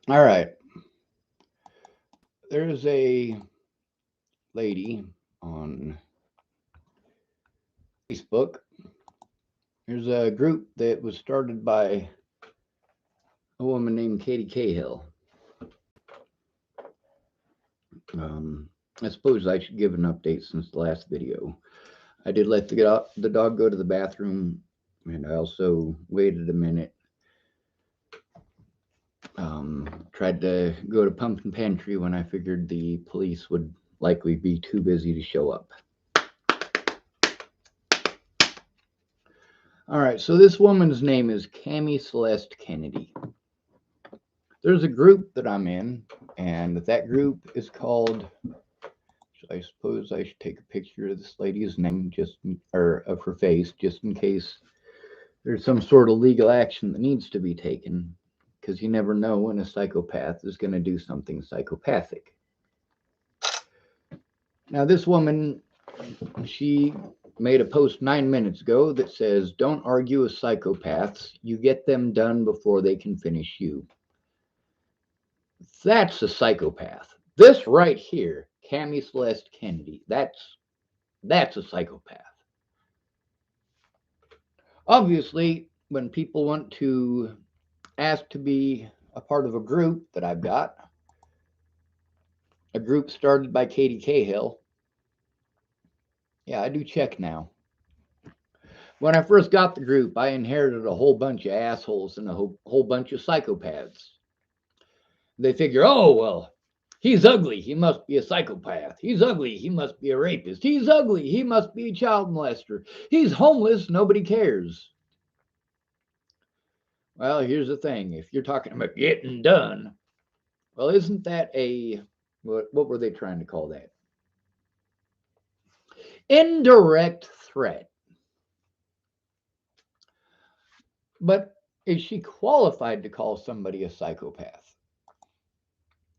All right. There's a lady on Facebook. There's a group that was started by a woman named Katie Cahill. Um, I suppose I should give an update since the last video. I did let the dog go to the bathroom, and I also waited a minute. Tried to go to Pumpkin Pantry when I figured the police would likely be too busy to show up. All right, so this woman's name is Cami Celeste Kennedy. There's a group that I'm in, and that group is called. I suppose I should take a picture of this lady's name, or of her face, just in case there's some sort of legal action that needs to be taken, because you never know when a psychopath is going to do something psychopathic. Now, this woman, she made a post 9 minutes ago that says, "Don't argue with psychopaths. You get them done before they can finish you." That's a psychopath. This right here, Cami Celeste Kennedy, that's a psychopath. Obviously, when people want to ask to be a part of a group that I've got, a group started by Katie Cahill, yeah, I do check now. When I first got the group, I inherited a whole bunch of assholes and a whole bunch of psychopaths. They figure, oh, well, he's ugly. He must be a psychopath. He's ugly. He must be a rapist. He's ugly. He must be a child molester. He's homeless. Nobody cares. Well, here's the thing. If you're talking about getting done, well, isn't that what were they trying to call that? Indirect threat. But is she qualified to call somebody a psychopath?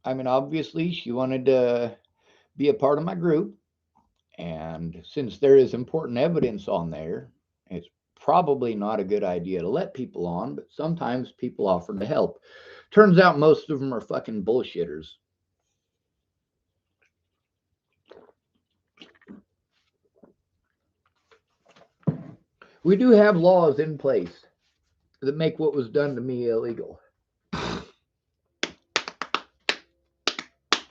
I mean, obviously, she wanted to be a part of my group. And since there is important evidence on there, it's probably not a good idea to let people on, but sometimes people offer to help. Turns out most of them are fucking bullshitters. We do have laws in place that make what was done to me illegal.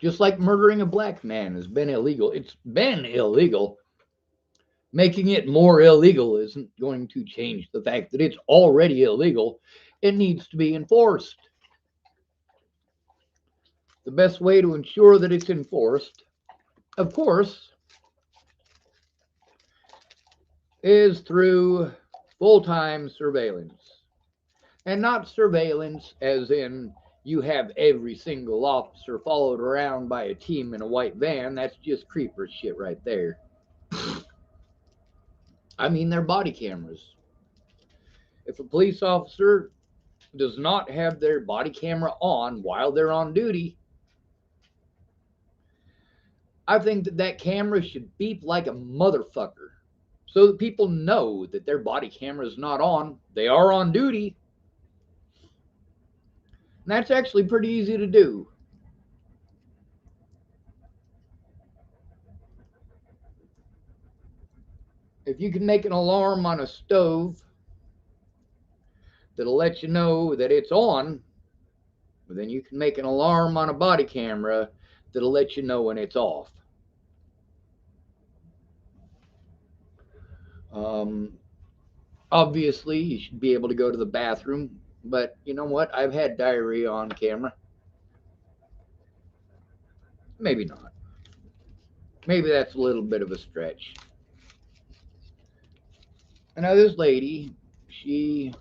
Just like murdering a black man has been illegal. It's been illegal. Making it more illegal isn't going to change the fact that it's already illegal. It needs to be enforced. The best way to ensure that it's enforced, of course, is through full-time surveillance. And not surveillance as in you have every single officer followed around by a team in a white van. That's just creeper shit right there. I mean, they're body cameras. If a police officer does not have their body camera on while they're on duty, I think that camera should beep like a motherfucker so that people know that their body camera is not on. They are on duty. And that's actually pretty easy to do. If you can make an alarm on a stove that'll let you know that it's on, then you can make an alarm on a body camera that'll let you know when it's off. Um, Obviously, you should be able to go to the bathroom, but you know what? I've had diarrhea on camera. Maybe not. Maybe that's a little bit of a stretch. And now, this lady, she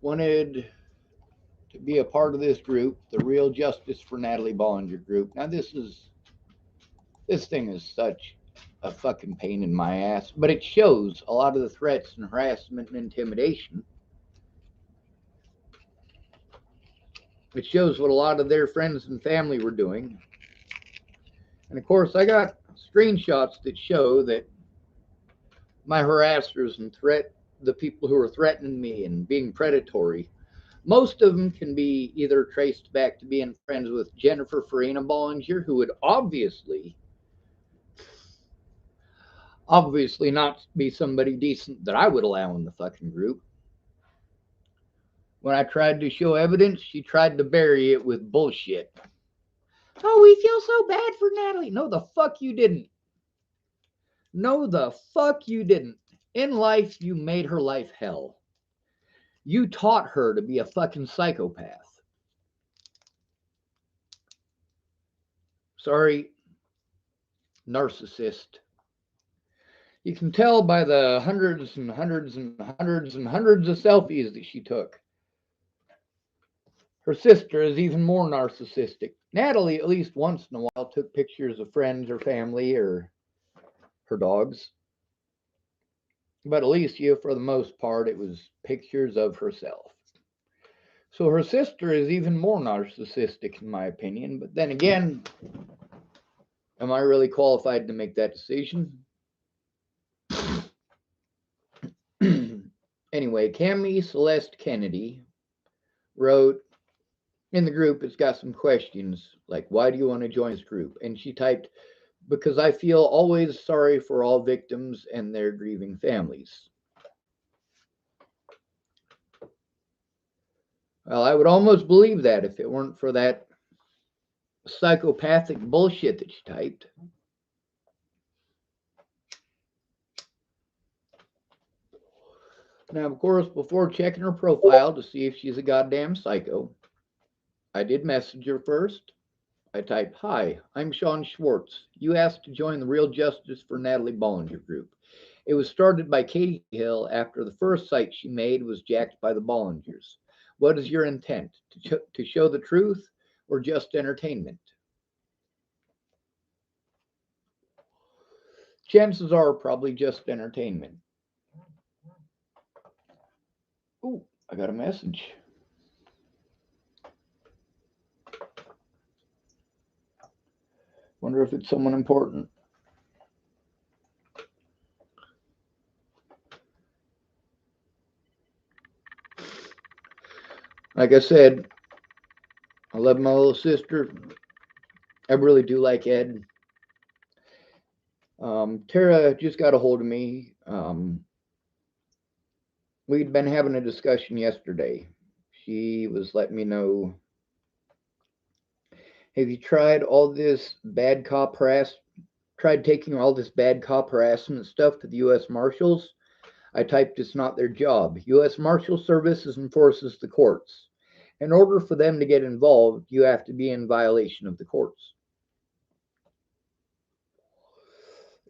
wanted to be a part of this group, the Real Justice for Natalie Bollinger group. Now, this thing is such a fucking pain in my ass, but it shows a lot of the threats and harassment and intimidation. It shows what a lot of their friends and family were doing. And of course, I got screenshots that show that my harassers and the people who are threatening me and being predatory Most of them can be either traced back to being friends with Jennifer Farina Bollinger, who would obviously not be somebody decent that I would allow in the fucking group. When I tried to show evidence, she tried to bury it with bullshit. Oh, we feel so bad for Natalie. No, the fuck you didn't. No, the fuck you didn't. In life, you made her life hell. You taught her to be a fucking psychopath. Sorry, narcissist. You can tell by the hundreds and hundreds and hundreds and hundreds of selfies that she took. Her sister is even more narcissistic. Natalie, at least once in a while, took pictures of friends or family or her dogs. But Alicia, for the most part, it was pictures of herself. So her sister is even more narcissistic, in my opinion. But then again, am I really qualified to make that decision? Anyway, Cami Celeste Kennedy wrote in the group, it's got some questions like, why do you want to join this group? And she typed, because I feel always sorry for all victims and their grieving families. Well, I would almost believe that if it weren't for that psychopathic bullshit that she typed. Now, of course, before checking her profile to see if she's a goddamn psycho, I did message her first. I typed, hi, I'm Sean Schwartz. You asked to join the Real Justice for Natalie Bollinger group. It was started by Katie Hill after the first site she made was jacked by the Bollingers. What is your intent? To show the truth or just entertainment? Chances are probably just entertainment. Ooh, I got a message. Wonder if it's someone important. Like I said, I love my little sister. I really do like Ed. Tara just got a hold of me. We'd been having a discussion yesterday. She was letting me know, have you tried all this bad cop tried taking all this bad cop harassment stuff to the U.S. Marshals? I typed, it's not their job. U.S. Marshal Service enforces the courts. In order for them to get involved, you have to be in violation of the courts.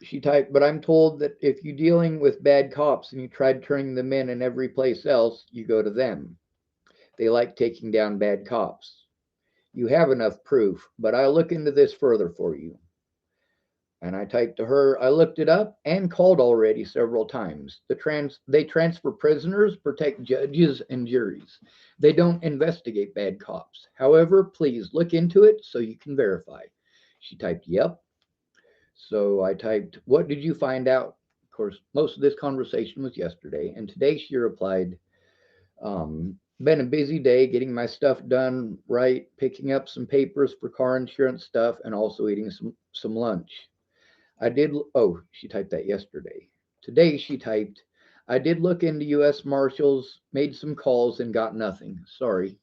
She typed, but I'm told that if you're dealing with bad cops and you tried turning them in every place else, you go to them. They like taking down bad cops. You have enough proof, but I'll look into this further for you. And I typed to her, I looked it up and called already several times. They transfer prisoners, protect judges and juries. They don't investigate bad cops. However, please look into it so you can verify. She typed, yep. So I typed, what did you find out? Of course, most of this conversation was yesterday. And today she replied, been a busy day getting my stuff done right, picking up some papers for car insurance stuff, and also eating some lunch. She typed that yesterday. Today she typed, I did look into U.S. Marshals, made some calls, and got nothing. Sorry.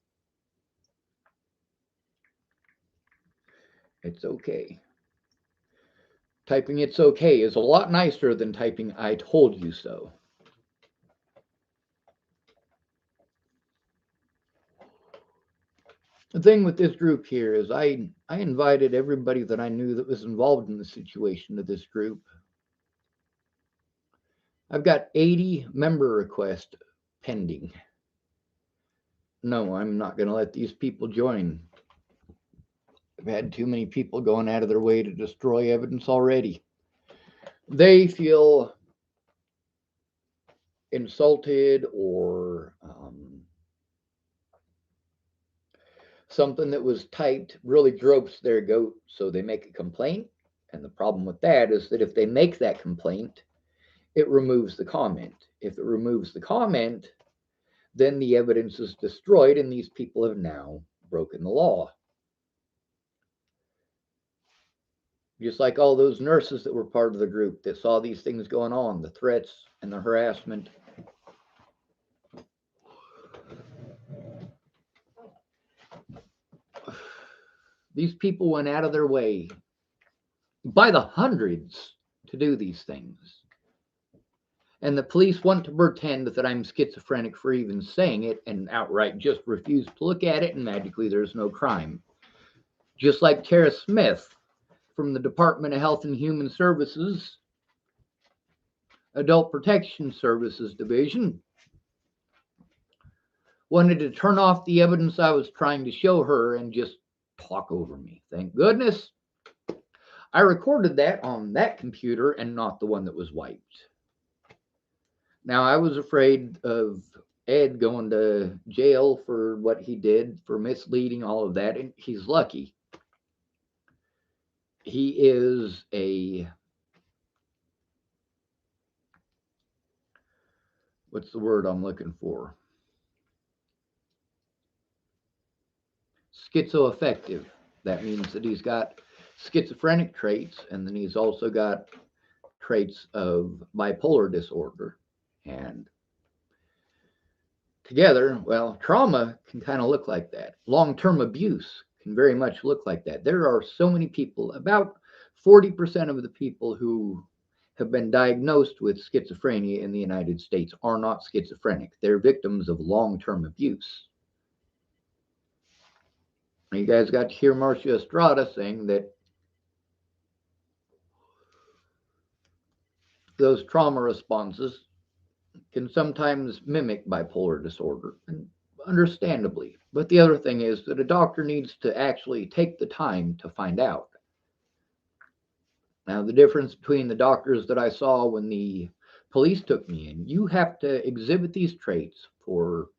It's okay. Typing it's okay is a lot nicer than typing I told you so. The thing with this group here is I invited everybody that I knew that was involved in the situation to this group. I've got 80 member requests pending. No, I'm not going to let these people join. I've had too many people going out of their way to destroy evidence already. They feel insulted or something that was typed really gropes their goat, so they make a complaint. And the problem with that is that if they make that complaint, it removes the comment. If it removes the comment, then the evidence is destroyed, and these people have now broken the law. Just like all those nurses that were part of the group that saw these things going on, the threats and the harassment. These people went out of their way by the hundreds to do these things. And the police want to pretend that I'm schizophrenic for even saying it and outright just refuse to look at it, and magically there's no crime. Just like Tara Smith from the Department of Health and Human Services, Adult Protection Services Division, wanted to turn off the evidence I was trying to show her and just talk over me. Thank goodness I recorded that on that computer and not the one that was wiped. Now, I was afraid of Ed going to jail for what he did, for misleading, all of that, and he's lucky. He is a, what's the word I'm looking for? Schizoaffective. That means that he's got schizophrenic traits, and then he's also got traits of bipolar disorder. And together, well, trauma can kind of look like that. Long-term abuse can very much look like that. There are so many people, about 40% of the people who have been diagnosed with schizophrenia in the United States are not schizophrenic. They're victims of long-term abuse. You guys got to hear Marcia Estrada saying that those trauma responses can sometimes mimic bipolar disorder, and understandably. But the other thing is that a doctor needs to actually take the time to find out. Now, the difference between the doctors that I saw when the police took me in, you have to exhibit these traits for,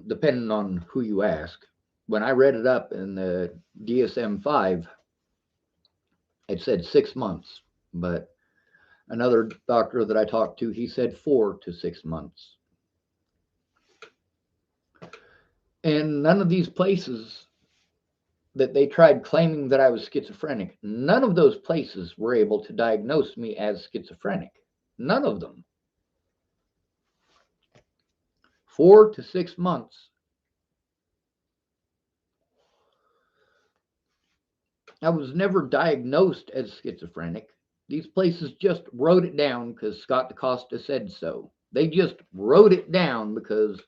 depending on who you ask. When I read it up in the DSM-5, it said 6 months, but another doctor that I talked to, he said 4 to 6 months. And none of these places that they tried claiming that I was schizophrenic, none of those places were able to diagnose me as schizophrenic. None of them. 4 to 6 months. I was never diagnosed as schizophrenic. These places just wrote it down because Scott DaCosta said so. They just wrote it down because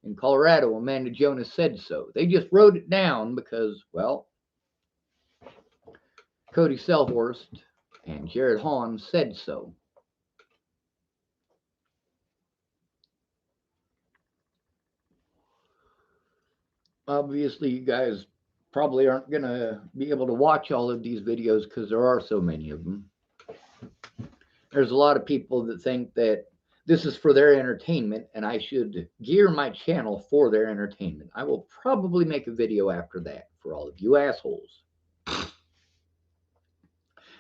in Colorado, Amanda Jonas said so. They just wrote it down because, well, Cody Selhorst and Jared Hahn said so. Obviously, you guys probably aren't going to be able to watch all of these videos because there are so many of them. There's a lot of people that think that this is for their entertainment and I should gear my channel for their entertainment. I will probably make a video after that for all of you assholes.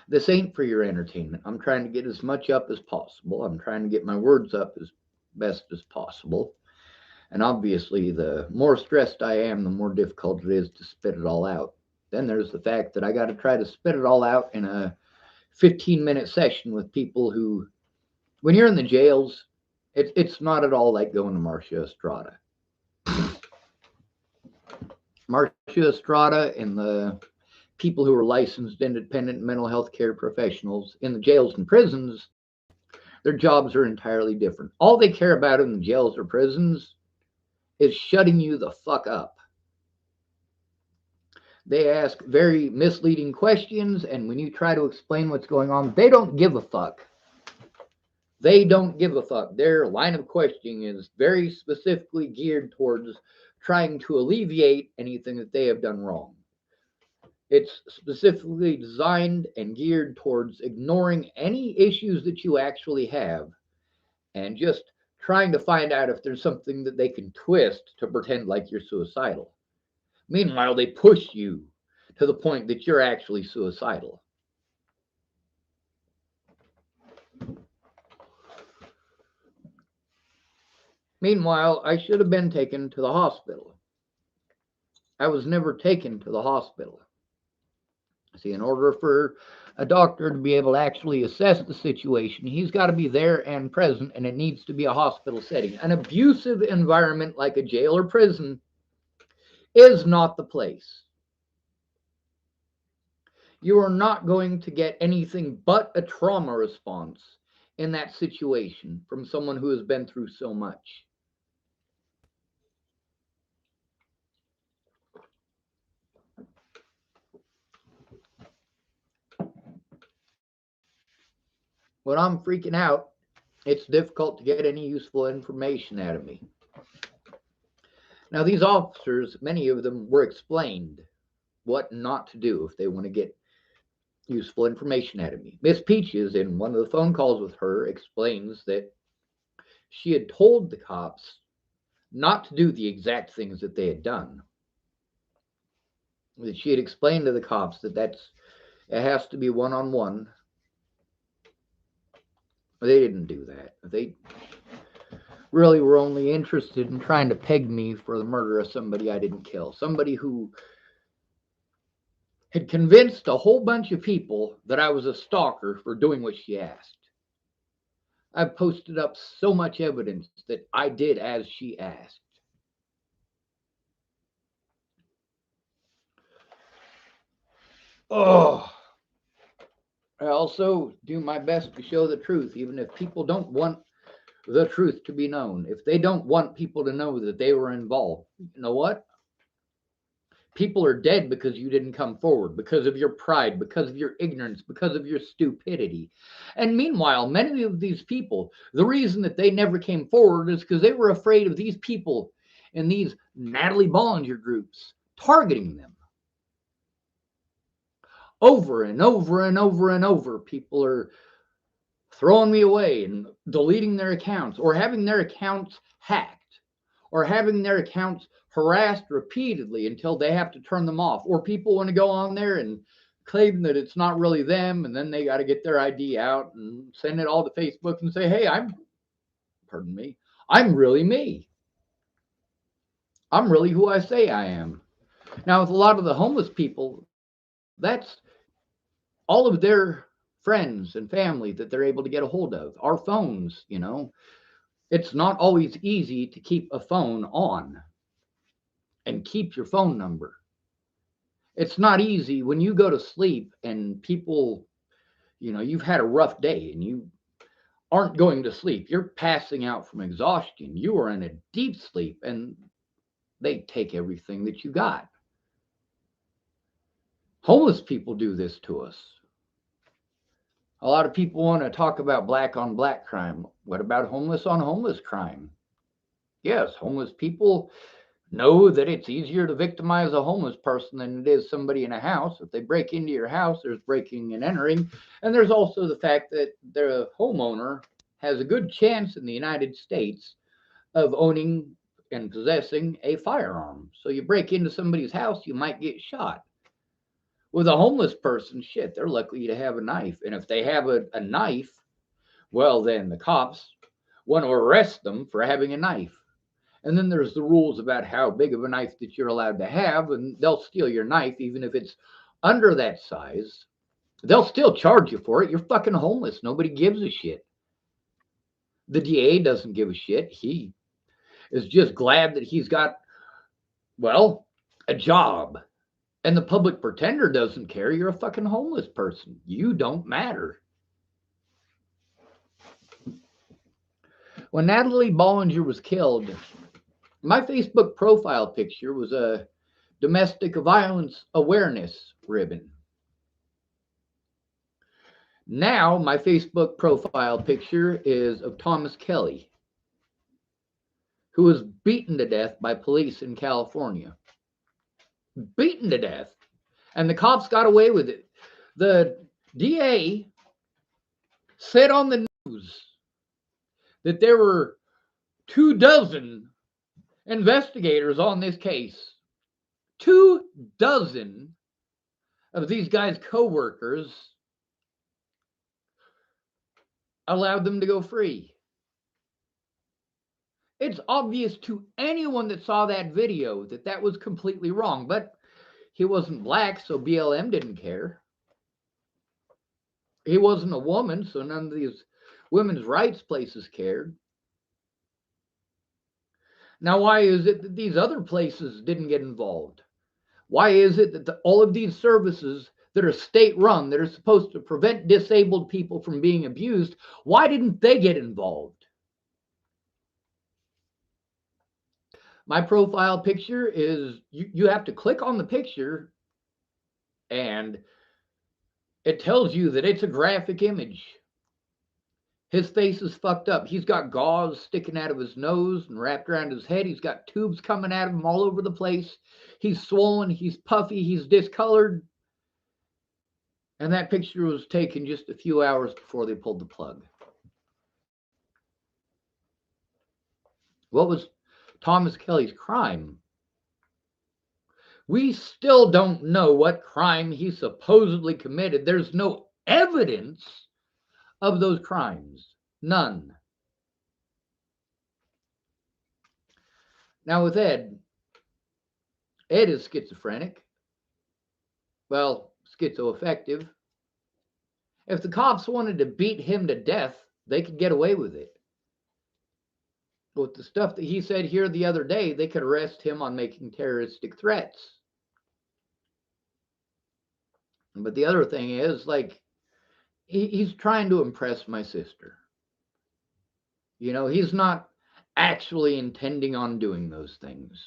This ain't for your entertainment. I'm trying to get as much up as possible. I'm trying to get my words up as best as possible. And obviously, the more stressed I am, the more difficult it is to spit it all out. Then there's the fact that I got to try to spit it all out in a 15-minute session with people who, when you're in the jails, it's not at all like going to Marcia Estrada. Marcia Estrada and the people who are licensed independent mental health care professionals in the jails and prisons, their jobs are entirely different. All they care about in the jails or prisons is shutting you the fuck up. They ask very misleading questions, and when you try to explain what's going on, they don't give a fuck. They don't give a fuck. Their line of questioning is very specifically geared towards trying to alleviate anything that they have done wrong. It's specifically designed and geared towards ignoring any issues that you actually have and just trying to find out if there's something that they can twist to pretend like you're suicidal. Meanwhile, they push you to the point that you're actually suicidal. Meanwhile, I should have been taken to the hospital. I was never taken to the hospital. See, in order for a doctor to be able to actually assess the situation, he's got to be there and present, and it needs to be a hospital setting. An abusive environment like a jail or prison is not the place. You are not going to get anything but a trauma response in that situation from someone who has been through so much. When I'm freaking out, it's difficult to get any useful information out of me. Now, these officers, many of them were explained what not to do if they want to get useful information out of me. Miss Peaches, in one of the phone calls with her, explains that she had told the cops not to do the exact things that they had done. That she had explained to the cops that it has to be one on one. They didn't do that. They really were only interested in trying to peg me for the murder of somebody I didn't kill. Somebody who had convinced a whole bunch of people that I was a stalker for doing what she asked. I've posted up so much evidence that I did as she asked. Oh, I also do my best to show the truth, even if people don't want the truth to be known. If they don't want people to know that they were involved, you know what? People are dead because you didn't come forward, because of your pride, because of your ignorance, because of your stupidity. And meanwhile, many of these people, the reason that they never came forward is because they were afraid of these people in these Natalie Bollinger groups targeting them. Over and over and over and over, people are throwing me away and deleting their accounts or having their accounts hacked or having their accounts harassed repeatedly until they have to turn them off. Or people want to go on there and claim that it's not really them, and then they got to get their ID out and send it all to Facebook and say, hey, pardon me, I'm really me. I'm really who I say I am. Now, with a lot of the homeless people, that's all of their friends and family that they're able to get a hold of. Our phones. It's not always easy to keep a phone on and keep your phone number. It's not easy when you go to sleep and people, you've had a rough day and you aren't going to sleep. You're passing out from exhaustion. You are in a deep sleep and they take everything that you got. Homeless people do this to us. A lot of people want to talk about black on black crime. What about homeless on homeless crime? Yes, homeless people know that it's easier to victimize a homeless person than it is somebody in a house. If they break into your house, there's breaking and entering. And there's also the fact that the homeowner has a good chance in the United States of owning and possessing a firearm. So you break into somebody's house, you might get shot. With a homeless person, shit, they're lucky to have a knife. And if they have a knife, well, then the cops want to arrest them for having a knife. And then there's the rules about how big of a knife that you're allowed to have, and they'll steal your knife even if it's under that size. They'll still charge you for it. You're fucking homeless. Nobody gives a shit. The DA doesn't give a shit. He is just glad that he's got, well, a job. And the public pretender doesn't care. You're a fucking homeless person. You don't matter. When Natalie Bollinger was killed, my Facebook profile picture was a domestic violence awareness ribbon. Now, my Facebook profile picture is of Thomas Kelly, who was beaten to death by police in California. Beaten to death. And the cops got away with it. The DA said on the news that there were 24 investigators on this case. 24 of these guys' co-workers allowed them to go free. It's obvious to anyone that saw that video that that was completely wrong. But he wasn't black, so BLM didn't care. He wasn't a woman, so none of these women's rights places cared. Now, why is it that these other places didn't get involved? Why is it that all of these services that are state run, that are supposed to prevent disabled people from being abused, why didn't they get involved? My profile picture is, you have to click on the picture and it tells you that it's a graphic image. His face is fucked up. He's got gauze sticking out of his nose and wrapped around his head. He's got tubes coming at him all over the place. He's swollen. He's puffy. He's discolored. And that picture was taken just a few hours before they pulled the plug. What was Thomas Kelly's crime? We still don't know what crime he supposedly committed. There's no evidence of those crimes. None. Now with Ed is schizophrenic. Well, schizoaffective. If the cops wanted to beat him to death, they could get away with it. With the stuff that he said here the other day, they could arrest him on making terroristic threats. But the other thing is, like, he's trying to impress my sister. You know, he's not actually intending on doing those things.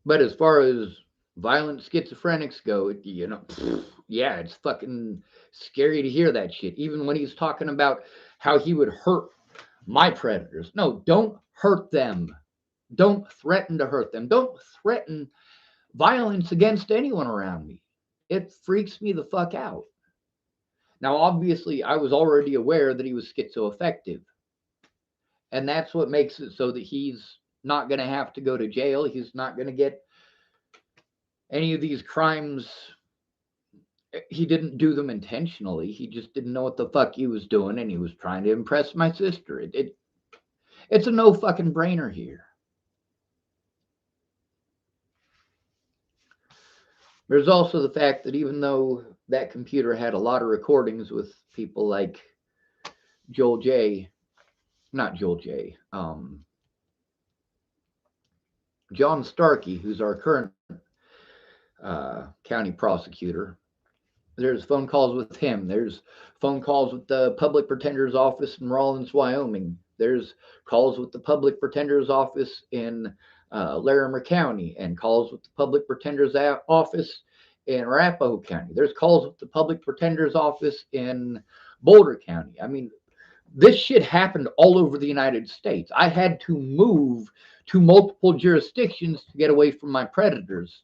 But as far as violent schizophrenics go, you know, yeah, it's fucking scary to hear that shit. Even when he's talking about how he would hurt my predators. No, don't hurt them. Don't threaten to hurt them. Don't threaten violence against anyone around me. It freaks me the fuck out. Now, obviously, I was already aware that he was schizoaffective. And that's what makes it so that he's not going to have to go to jail. He's not going to get any of these crimes. He didn't do them intentionally. He just didn't know what the fuck he was doing, and he was trying to impress my sister. It's a no fucking brainer here. There's also the fact that even though that computer had a lot of recordings with people like Joel J, not Joel J, John Starkey, who's our current county prosecutor. There's phone calls with him. There's phone calls with the public pretender's office in Rawlins, Wyoming. There's calls with the public pretender's office in Larimer County, and calls with the public pretender's office in Arapahoe County. There's calls with the public pretender's office in Boulder County. I mean, this shit happened all over the United States. I had to move to multiple jurisdictions to get away from my predators.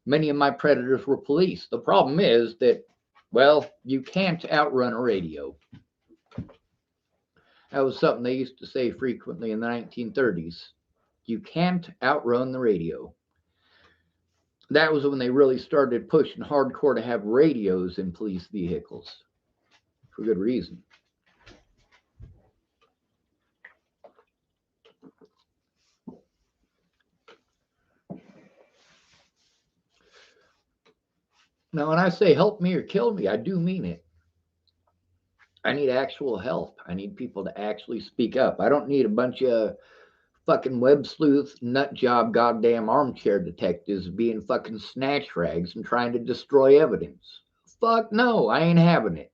Many of my predators were police. The problem is that, well, you can't outrun a radio. That was something they used to say frequently in the 1930s. You can't outrun the radio. That was when they really started pushing hardcore to have radios in police vehicles. For good reason. Now, when I say help me or kill me, I do mean it. I need actual help. I need people to actually speak up. I don't need a bunch of fucking web sleuth, nut job, goddamn armchair detectives being fucking snatch rags and trying to destroy evidence. Fuck no, I ain't having it.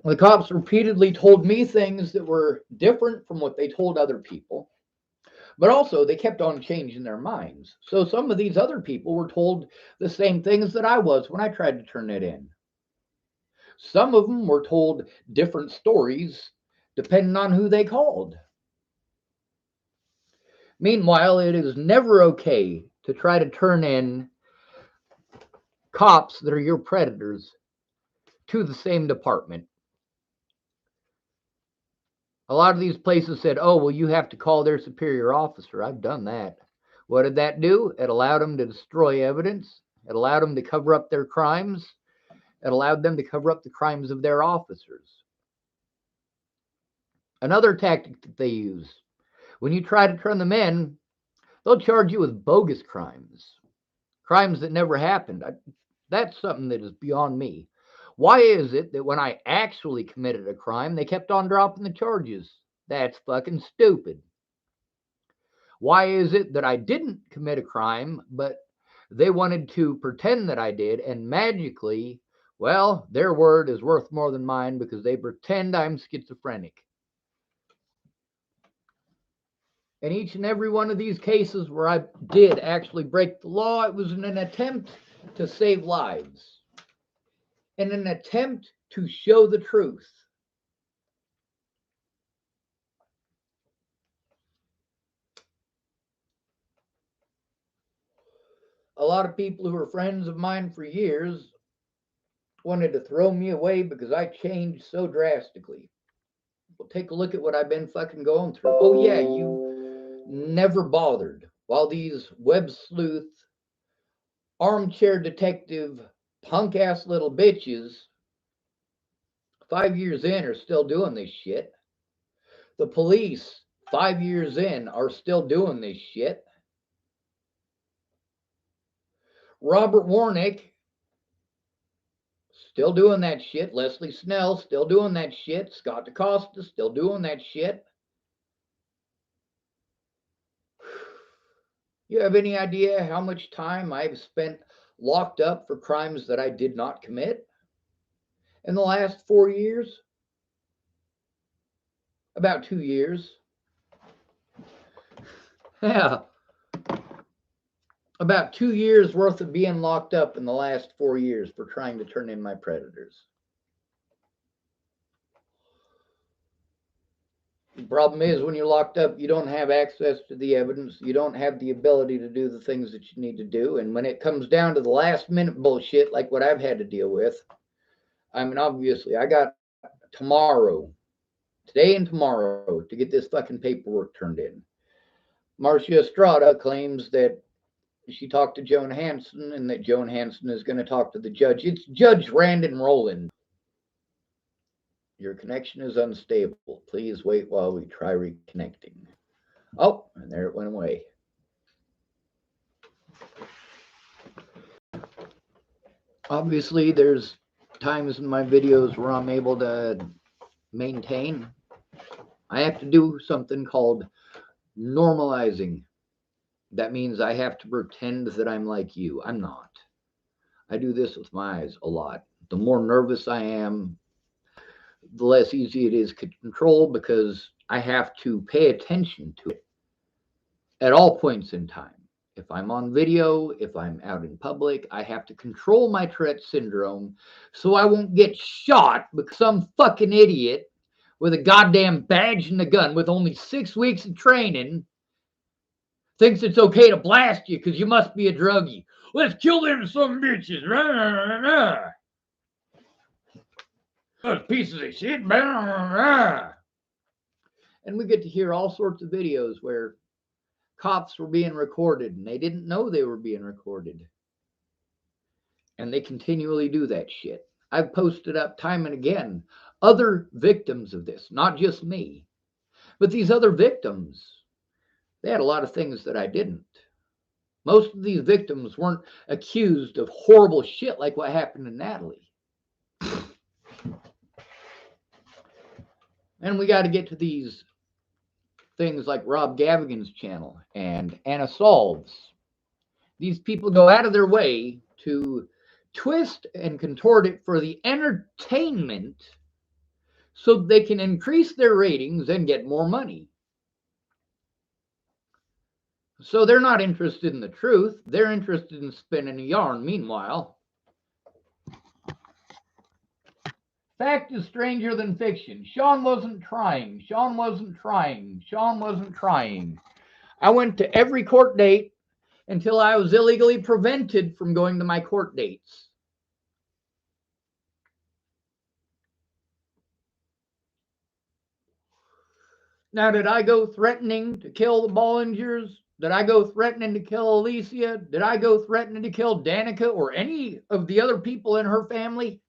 The cops repeatedly told me things that were different from what they told other people. But also, they kept on changing their minds. So some of these other people were told the same things that I was when I tried to turn it in. Some of them were told different stories depending on who they called. Meanwhile, it is never okay to try to turn in cops that are your predators to the same department. A lot of these places said, oh, well, you have to call their superior officer. I've done that. What did that do? It allowed them to destroy evidence. It allowed them to cover up their crimes. It allowed them to cover up the crimes of their officers. Another tactic that they use, when you try to turn them in, they'll charge you with bogus crimes, crimes that never happened. That's something that is beyond me. Why is it that when I actually committed a crime, they kept on dropping the charges? That's fucking stupid. Why is it that I didn't commit a crime, but they wanted to pretend that I did, and magically, well, their word is worth more than mine because they pretend I'm schizophrenic? In each and every one of these cases where I did actually break the law, it was in an attempt to save lives, in an attempt to show the truth. A lot of people who were friends of mine for years wanted to throw me away because I changed so drastically. Well, take a look at what I've been fucking going through. Oh, yeah, you never bothered. While these web sleuth, armchair detective, punk ass little bitches, 5 years in, are still doing this shit. The police, 5 years in, are still doing this shit. Robert Warnick, still doing that shit. Leslie Snell, still doing that shit. Scott DeCosta, still doing that shit. You have any idea how much time I've spent locked up for crimes that I did not commit in the last 4 years? About 2 years. Yeah. About 2 years worth of being locked up in the last 4 years for trying to turn in my predators. The problem is when you're locked up, you don't have access to the evidence. You don't have the ability to do the things that you need to do. And when it comes down to the last minute bullshit like what I've had to deal with, I mean, obviously, I got tomorrow, today and tomorrow, to get this fucking paperwork turned in. Marcia Estrada claims that she talked to Joan Hanson and that Joan Hanson is going to talk to the judge. It's Judge Randon Rowland. Your connection is unstable. Please wait while we try reconnecting. Oh, and there it went away. Obviously, there's times in my videos where I'm able to maintain. I have to do something called normalizing. That means I have to pretend that I'm like you. I'm not. I do this with my eyes a lot. The more nervous I am, the less easy it is to control because I have to pay attention to it at all points in time. If I'm on video, if I'm out in public, I have to control my Tourette syndrome so I won't get shot because some fucking idiot with a goddamn badge and a gun with only 6 weeks of training thinks it's okay to blast you because you must be a druggie. Let's kill them some bitches. Those pieces of shit. And we get to hear all sorts of videos where cops were being recorded and they didn't know they were being recorded. And they continually do that shit. I've posted up time and again other victims of this, not just me, but these other victims. They had a lot of things that I didn't. Most of these victims weren't accused of horrible shit like what happened to Natalie. And we got to get to these things like Rob Gavigan's channel and Anna Solves. These people go out of their way to twist and contort it for the entertainment so they can increase their ratings and get more money. So they're not interested in the truth. They're interested in spinning a yarn. Meanwhile, fact is stranger than fiction. Sean wasn't trying. Sean wasn't trying. Sean wasn't trying. I went to every court date until I was illegally prevented from going to my court dates. Now, did I go threatening to kill the Bollingers? Did I go threatening to kill Alicia? Did I go threatening to kill Danica or any of the other people in her family?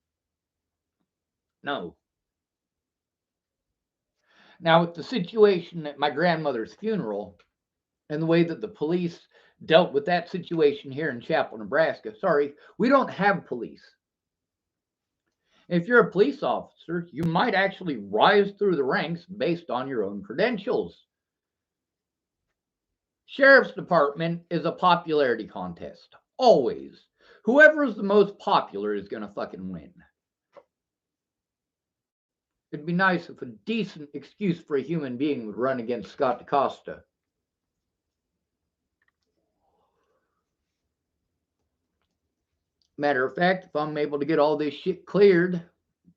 No. Now, with the situation at my grandmother's funeral and the way that the police dealt with that situation here in Chapel, Nebraska, sorry, we don't have police. If you're a police officer, you might actually rise through the ranks based on your own credentials. Sheriff's Department is a popularity contest. Always. Whoever is the most popular is going to fucking win. It'd be nice if a decent excuse for a human being would run against Scott DaCosta. Matter of fact, if I'm able to get all this shit cleared,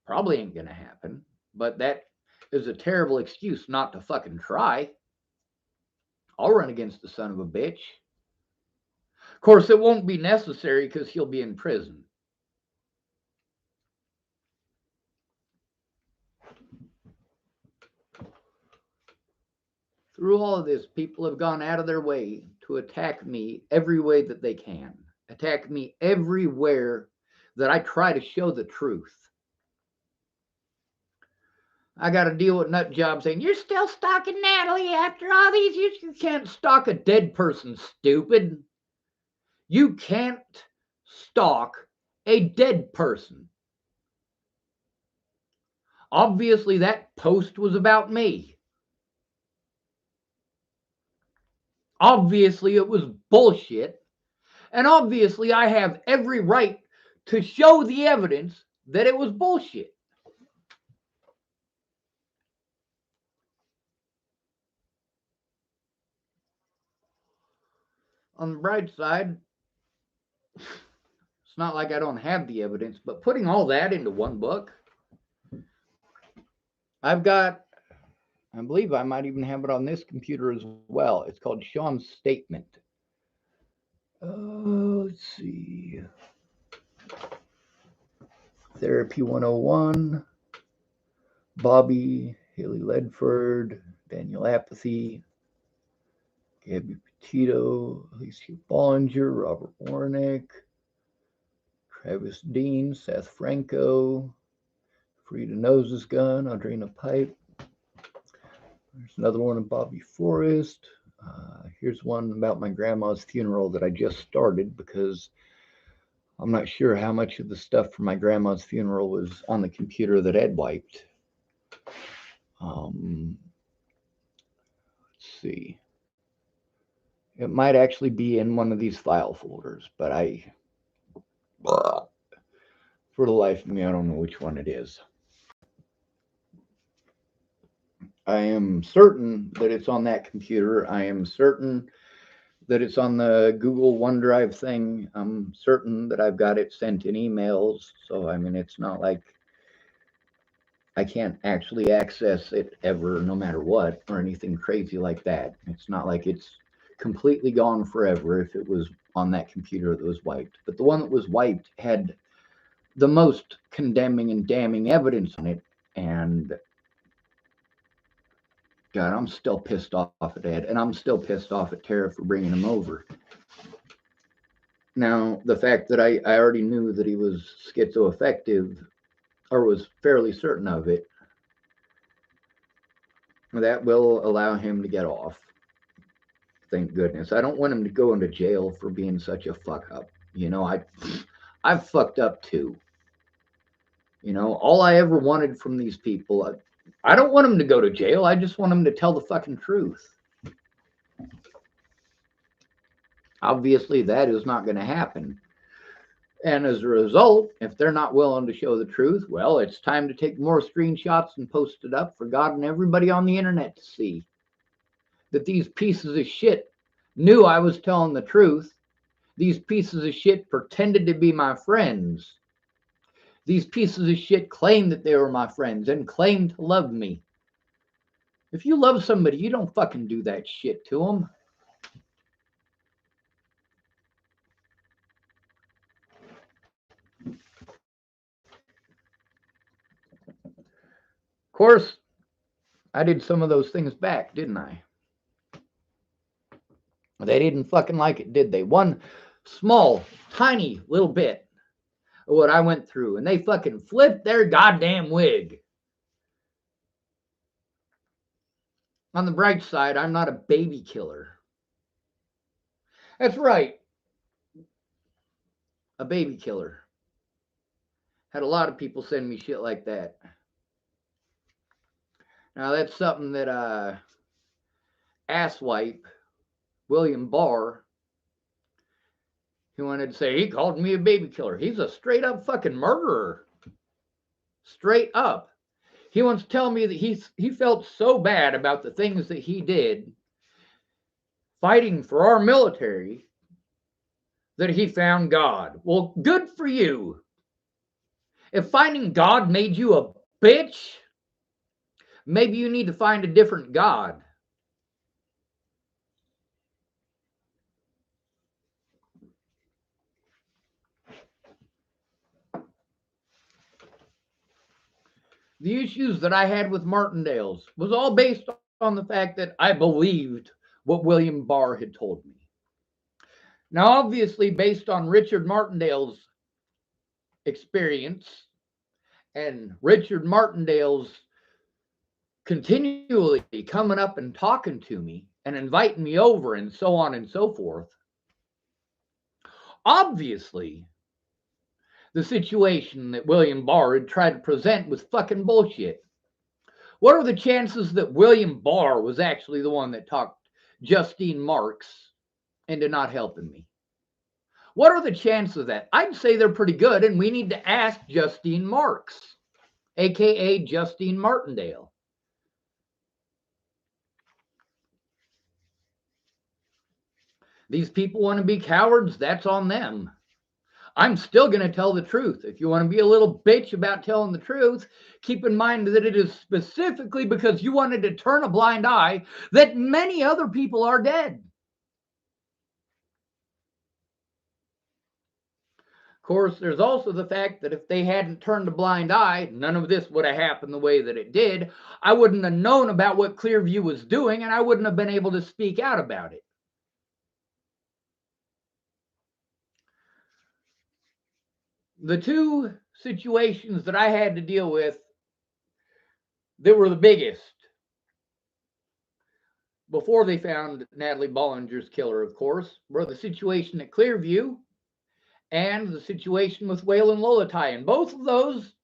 probably ain't going to happen. But that is a terrible excuse not to fucking try. I'll run against the son of a bitch. Of course, it won't be necessary because he'll be in prison. Through all of this, people have gone out of their way to attack me every way that they can. Attack me everywhere that I try to show the truth. I got to deal with nut jobs saying, "You're still stalking Natalie after all these years." You can't stalk a dead person, stupid. You can't stalk a dead person. Obviously, that post was about me. Obviously, it was bullshit. And obviously, I have every right to show the evidence that it was bullshit. On the bright side, it's not like I don't have the evidence, but putting all that into one book, I've got, I believe I might even have it on this computer as well. It's called Sean's Statement. Let's see. Therapy 101, Bobby, Haley Ledford, Daniel Apathy, Gabby Petito, Alicia Bollinger, Robert Warnick, Travis Dean, Seth Franco, Frida Noses Gun, Audrina Pipe. There's another one of Bobby Forrest. Here's one about my grandma's funeral that I just started because I'm not sure how much of the stuff from my grandma's funeral was on the computer that Ed wiped. Let's see. It might actually be in one of these file folders, but for the life of me, I don't know which one it is. I am certain that it's on that computer. I am certain that it's on the Google OneDrive thing. I'm certain that I've got it sent in emails. So, I mean, it's not like I can't actually access it ever, no matter what, or anything crazy like that. It's not like it's completely gone forever if it was on that computer that was wiped. But the one that was wiped had the most condemning and damning evidence on it. And God, I'm still pissed off at Ed, and I'm still pissed off at Tara for bringing him over. Now, the fact that I already knew that he was schizoaffective, or was fairly certain of it, that will allow him to get off. Thank goodness. I don't want him to go into jail for being such a fuck up. You know, I've fucked up too. You know, all I ever wanted from these people, I don't want them to go to jail. I just want them to tell the fucking truth. Obviously, that is not going to happen. And as a result, if they're not willing to show the truth, well, it's time to take more screenshots and post it up for God and everybody on the internet to see. That these pieces of shit knew I was telling the truth. These pieces of shit pretended to be my friends. These pieces of shit claimed that they were my friends and claimed to love me. If you love somebody, you don't fucking do that shit to them. Of course, I did some of those things back, didn't I? They didn't fucking like it, did they? One small, tiny little bit of what I went through, and they fucking flipped their goddamn wig. On the bright side, I'm not a baby killer. That's right, a baby killer. Had a lot of people send me shit like that. Now, that's something that asswipe William Barr, he wanted to say he called me a baby killer. He's a straight up fucking murderer. Straight up. He wants to tell me that he felt so bad about the things that he did fighting for our military that he found God. Well, good for you. If finding God made you a bitch, maybe you need to find a different God. The issues that I had with Martindale's was all based on the fact that I believed what William Barr had told me. Now, obviously, based on Richard Martindale's experience and Richard Martindale's continually coming up and talking to me and inviting me over and so on and so forth, obviously, the situation that William Barr had tried to present was fucking bullshit. What are the chances that William Barr was actually the one that talked Justine Marks into not helping me? What are the chances of that? I'd say they're pretty good, and we need to ask Justine Marks, aka Justine Martindale. These people want to be cowards, that's on them. I'm still going to tell the truth. If you want to be a little bitch about telling the truth, keep in mind that it is specifically because you wanted to turn a blind eye that many other people are dead. Of course, there's also the fact that if they hadn't turned a blind eye, none of this would have happened the way that it did. I wouldn't have known about what Clearview was doing, and I wouldn't have been able to speak out about it. The two situations that I had to deal with that were the biggest before they found Natalie Bollinger's killer, of course, were the situation at Clearview and the situation with Waylon Lolatai. And both of those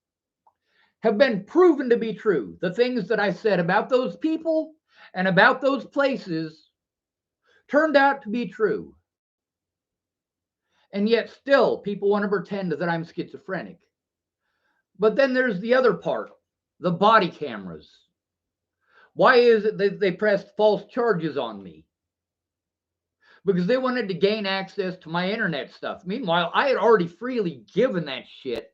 have been proven to be true. The things that I said about those people and about those places turned out to be true. And yet still people want to pretend that I'm schizophrenic. But then there's the other part, the body cameras. Why is it that they pressed false charges on me? Because they wanted to gain access to my internet stuff. Meanwhile, I had already freely given that shit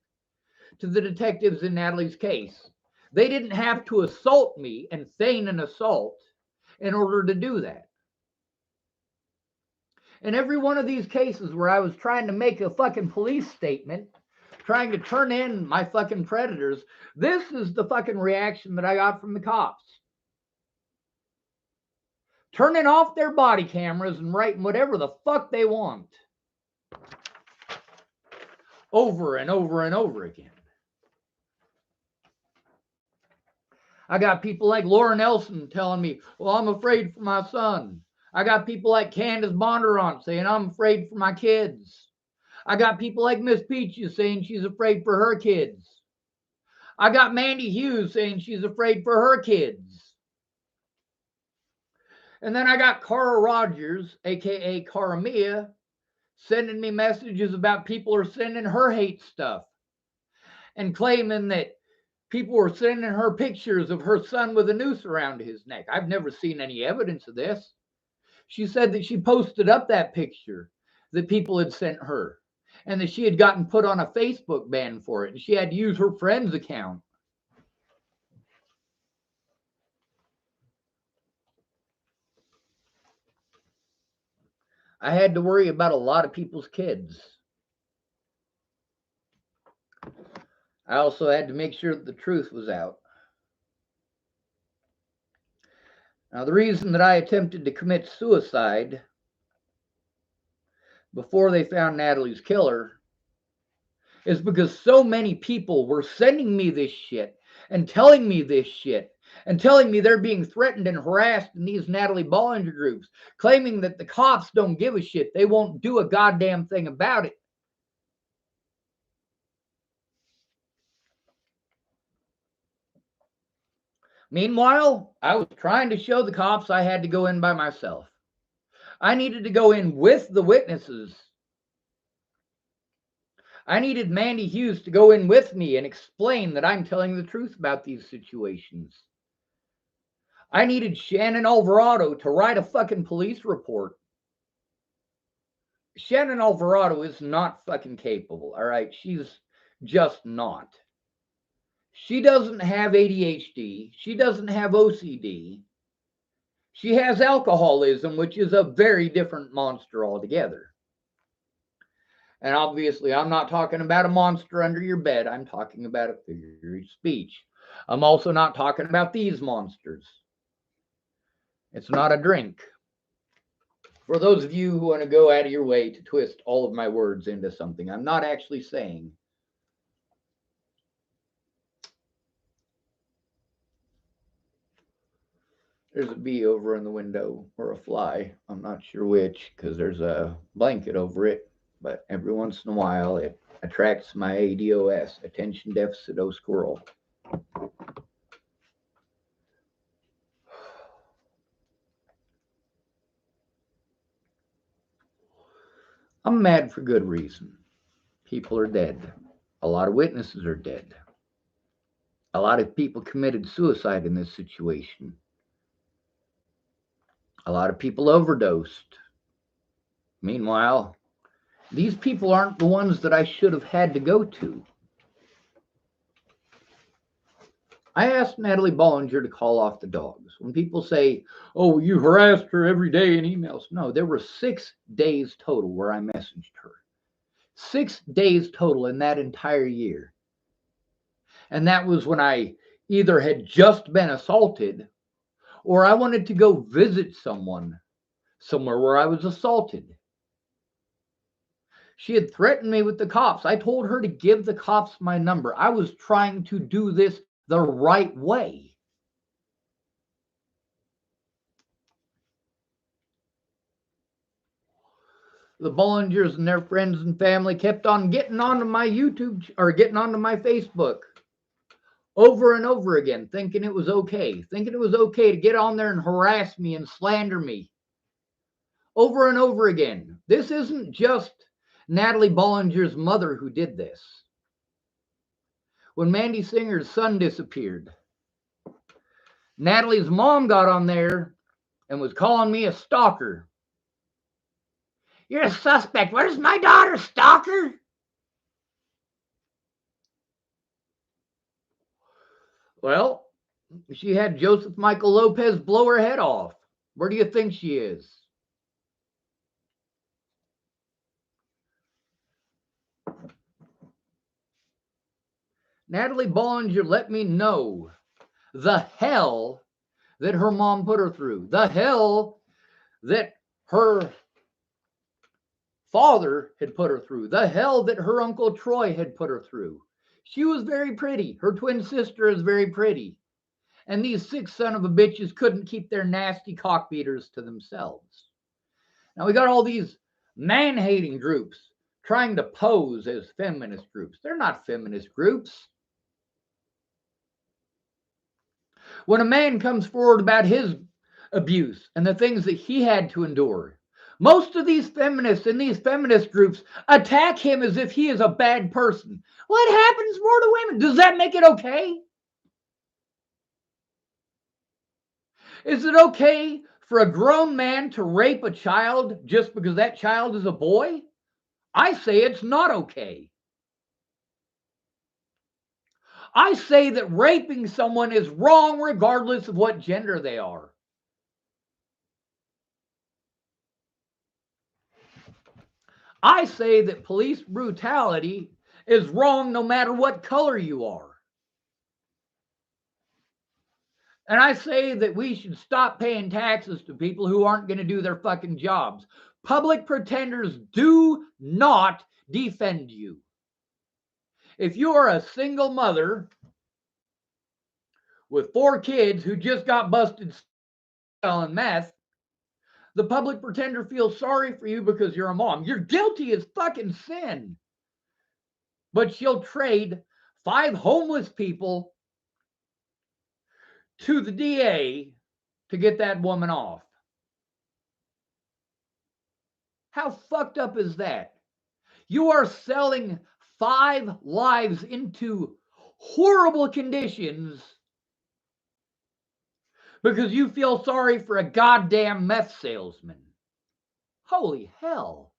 to the detectives in Natalie's case. They didn't have to assault me and feign an assault in order to do that. In every one of these cases where I was trying to make a fucking police statement, trying to turn in my fucking predators, this is the fucking reaction that I got from the cops. Turning off their body cameras and writing whatever the fuck they want. Over and over and over again. I got people like Laura Nelson telling me, well, I'm afraid for my son. I got people like Candace Bondurant saying, I'm afraid for my kids. I got people like Miss Peaches saying she's afraid for her kids. I got Mandy Hughes saying she's afraid for her kids. And then I got Cara Rogers, aka Cara Mia, sending me messages about people are sending her hate stuff and claiming that people were sending her pictures of her son with a noose around his neck. I've never seen any evidence of this. She said that she posted up that picture that people had sent her and that she had gotten put on a Facebook ban for it and she had to use her friend's account. I had to worry about a lot of people's kids. I also had to make sure that the truth was out. Now, the reason that I attempted to commit suicide before they found Natalie's killer is because so many people were sending me this shit and telling me this shit and telling me they're being threatened and harassed in these Natalie Bollinger groups, claiming that the cops don't give a shit. They won't do a goddamn thing about it. Meanwhile, I was trying to show the cops I had to go in by myself. I needed to go in with the witnesses. I needed Mandy Hughes to go in with me and explain that I'm telling the truth about these situations. I needed Shannon Alvarado to write a fucking police report. Shannon Alvarado is not fucking capable, all right? She's just not. She doesn't have ADHD. She doesn't have OCD. She has alcoholism, which is a very different monster altogether. And obviously, I'm not talking about a monster under your bed. I'm talking about a figure of speech. I'm also not talking about these monsters. It's not a drink. For those of you who want to go out of your way to twist all of my words into something I'm not actually saying. There's a bee over in the window, or a fly. I'm not sure which, because there's a blanket over it. But every once in a while, it attracts my ADOS, attention deficit squirrel. I'm mad for good reason. People are dead. A lot of witnesses are dead. A lot of people committed suicide in this situation. A lot of people overdosed. Meanwhile, these people aren't the ones that I should have had to go to. I asked Natalie Bollinger to call off the dogs. When people say, oh, you harassed her every day in emails. No, there were 6 days total where I messaged her. 6 days total in that entire year. And that was when I either had just been assaulted or I wanted to go visit someone somewhere where I was assaulted. She had threatened me with the cops. I told her to give the cops my number. I was trying to do this the right way. The Bollingers and their friends and family kept on getting onto my YouTube or getting onto my Facebook over and over again, thinking it was okay to get on there and harass me and slander me over and over again. This isn't just Natalie Bollinger's mother who did this. When Mandy Singer's son disappeared, Natalie's mom got on there and was calling me a stalker. You're a suspect. Where's my daughter, stalker? Well, she had Joseph Michael Lopez blow her head off. Where do you think she is? Natalie Bollinger let me know the hell that her mom put her through, the hell that her father had put her through, the hell that her Uncle Troy had put her through. She was very pretty. Her twin sister is very pretty. And these 6 son of a bitches couldn't keep their nasty cockbeaters to themselves. Now we got all these man-hating groups trying to pose as feminist groups. They're not feminist groups. When a man comes forward about his abuse and the things that he had to endure, most of these feminists in these feminist groups attack him as if he is a bad person. What happens more to women? Does that make it okay? Is it okay for a grown man to rape a child just because that child is a boy? I say it's not okay. I say that raping someone is wrong regardless of what gender they are. I say that police brutality is wrong no matter what color you are. And I say that we should stop paying taxes to people who aren't going to do their fucking jobs. Public pretenders do not defend you. If you are a single mother with 4 kids who just got busted selling meth, the public pretender feels sorry for you because you're a mom. You're guilty as fucking sin. But she'll trade 5 homeless people to the DA to get that woman off. How fucked up is that? You are selling 5 lives into horrible conditions because you feel sorry for a goddamn meth salesman. Holy hell.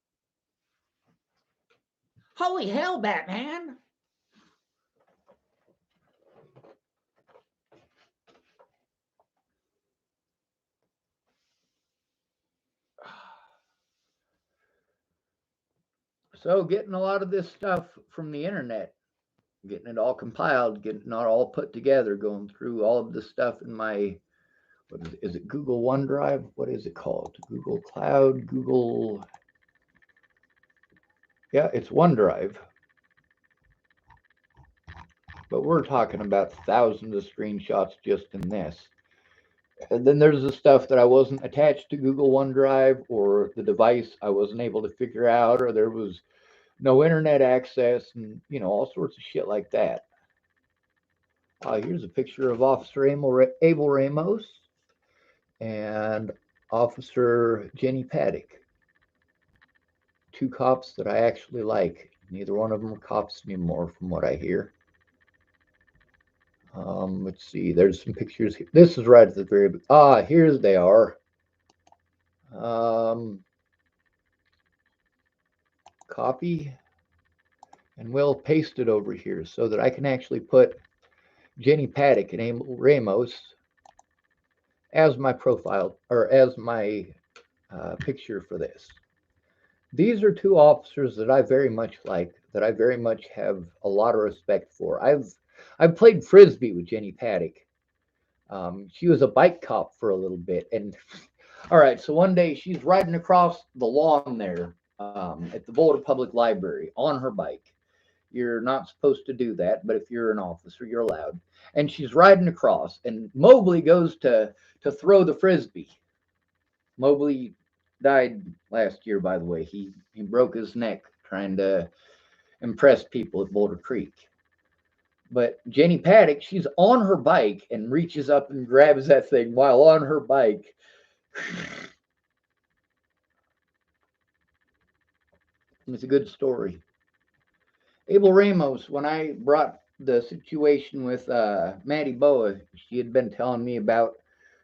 Holy hell, Batman. So getting a lot of this stuff from the internet, getting it all compiled, getting it all put together, going through all of this stuff in my, what is it, Google OneDrive? What is it called? Google Cloud, Google, yeah, it's OneDrive. But we're talking about thousands of screenshots just in this. And then there's the stuff that I wasn't attached to Google OneDrive, or the device I wasn't able to figure out, or there was no internet access, and all sorts of shit like that. Here's a picture of Officer Abel Ramos and Officer Jenny Paddock. 2 cops that I actually like. Neither one of them are cops anymore, from what I hear. Let's see. There's some pictures. This is right at the very beginning. Here they are. Copy, and we'll paste it over here so that I can actually put Jenny Paddock and Abel Ramos as my profile, or as my picture for this. These are 2 officers that I very much like, that I very much have a lot of respect for. I've played Frisbee with Jenny Paddock. She was a bike cop for a little bit. And all right, so one day she's riding across the lawn there at the Boulder Public Library on her bike. You're not supposed to do that, but if you're an officer, you're allowed. And she's riding across, and Mobley goes to throw the Frisbee. Mobley died last year, by the way. He broke his neck trying to impress people at Boulder Creek. But Jenny Paddock, she's on her bike and reaches up and grabs that thing while on her bike. It's a good story. Abel Ramos, when I brought the situation with Maddie Boa, she had been telling me about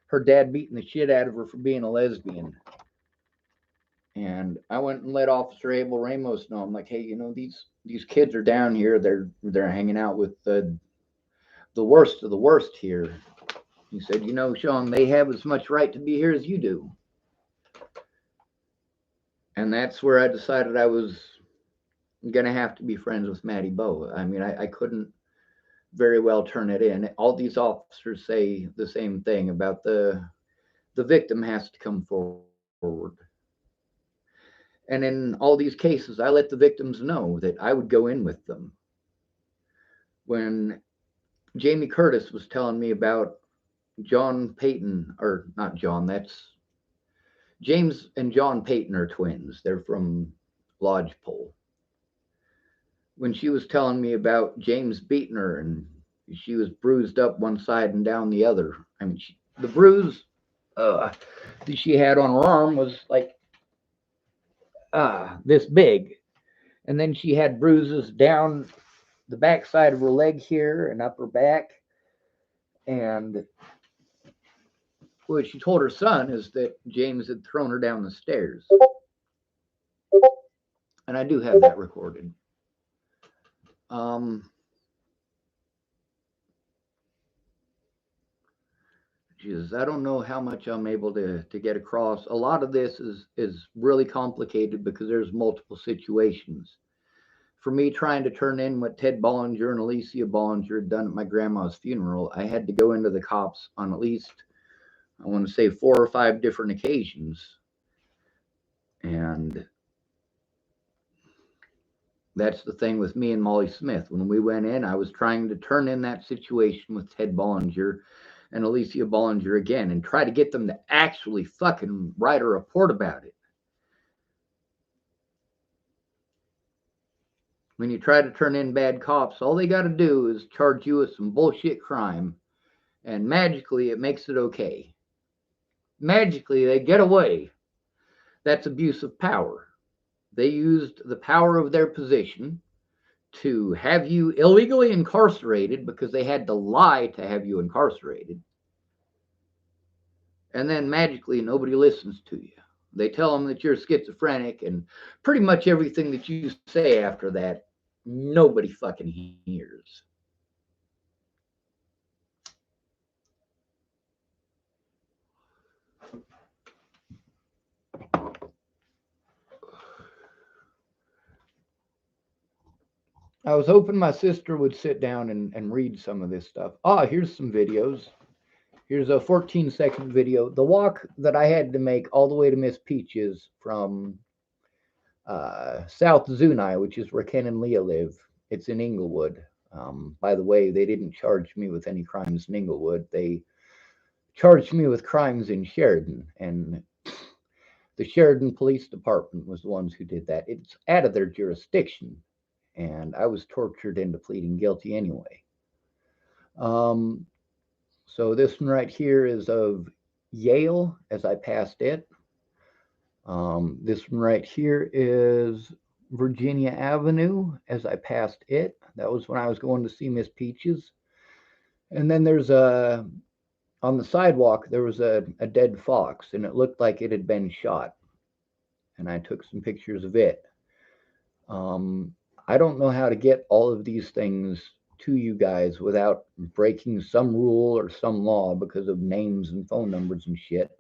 her dad beating the shit out of her for being a lesbian. And I went and let Officer Abel Ramos know. I'm like, hey, these kids are down here. They're hanging out with the worst of the worst here. He said, Sean, they have as much right to be here as you do. And that's where I decided I was going to have to be friends with Maddie Boa. I mean, I couldn't very well turn it in. All these officers say the same thing about the victim has to come forward. And in all these cases, I let the victims know that I would go in with them. When Jamie Curtis was telling me about John Payton, or not John, that's James and John Payton are twins. They're from Lodgepole. When she was telling me about James beating her and she was bruised up one side and down the other. I mean, the bruise that she had on her arm was like this big. And then she had bruises down the back side of her leg here and up her back. And what she told her son is that James had thrown her down the stairs. And I do have that recorded. Jesus, I don't know how much I'm able to get across. A lot of this is really complicated because there's multiple situations. For me, trying to turn in what Ted Bollinger and Alicia Bollinger had done at my grandma's funeral, I had to go into the cops on at least, I want to say, 4 or 5 different occasions. And that's the thing with me and Molly Smith. When we went in, I was trying to turn in that situation with Ted Bollinger and Alicia Bollinger again and try to get them to actually fucking write a report about it. When you try to turn in bad cops, all they got to do is charge you with some bullshit crime, and magically it makes it okay. Magically they get away. That's abuse of power. They used the power of their position to have you illegally incarcerated because they had to lie to have you incarcerated. And then magically nobody listens to you. They tell them that you're schizophrenic, and pretty much everything that you say after that, nobody fucking hears. I was hoping my sister would sit down and read some of this stuff. Here's some videos. Here's a 14-second video. The walk that I had to make all the way to Miss Peach's from South Zuni, which is where Ken and Leah live. It's in Inglewood. By the way, they didn't charge me with any crimes in Inglewood. They charged me with crimes in Sheridan, and the Sheridan Police Department was the ones who did that. It's out of their jurisdiction, and I was tortured into pleading guilty anyway. So this one right here is of Yale as I passed it. This one right here is Virginia Avenue as I passed it. That was when I was going to see Miss Peaches. And then there's on the sidewalk, there was a dead fox, and it looked like it had been shot. And I took some pictures of it. I don't know how to get all of these things to you guys without breaking some rule or some law because of names and phone numbers and shit.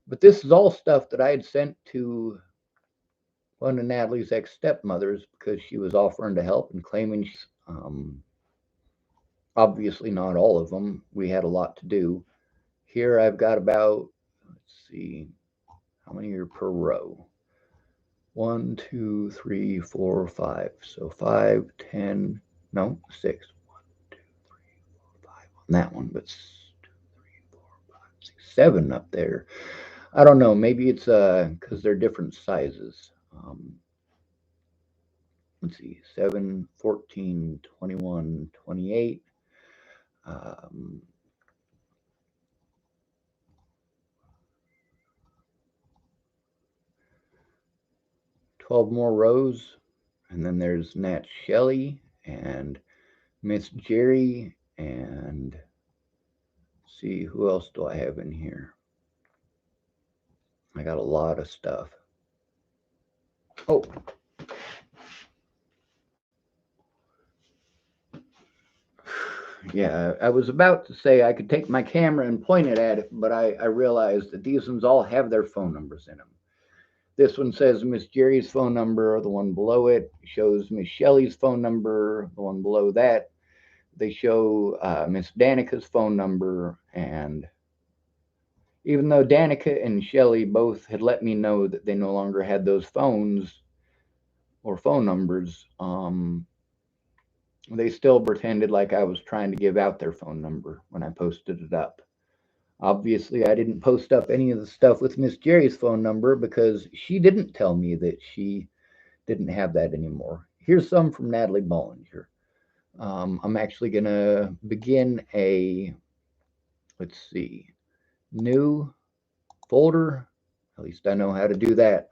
But this is all stuff that I had sent to one of Natalie's ex-stepmothers because she was offering to help and claiming obviously not all of them. We had a lot to do. Here I've got about, let's see, how many are per row? 1, 2, 3, 4, 5. So 5, 10, no, 6. 1, 2, 3, 4, 5 on that one, but 2, 3, 4, 5, 6, 7 up there. I don't know. Maybe it's because they're different sizes. Let's see, 7, 14, 21, 28. 12 more rows. And then there's Nat Shelley and Miss Jerry, and see, who else do I have in here? I got a lot of stuff. Oh. Yeah, I was about to say I could take my camera and point it at it, but I realized that these ones all have their phone numbers in them. This one says Miss Jerry's phone number. The one below it shows Miss Shelley's phone number. The one below that, they show Miss Danica's phone number. And even though Danica and Shelley both had let me know that they no longer had those phones or phone numbers, they still pretended like I was trying to give out their phone number when I posted it up. Obviously, I didn't post up any of the stuff with Miss Jerry's phone number because she didn't tell me that she didn't have that anymore. Here's some from Natalie Bollinger. I'm actually going to begin a, let's see, new folder. At least I know how to do that.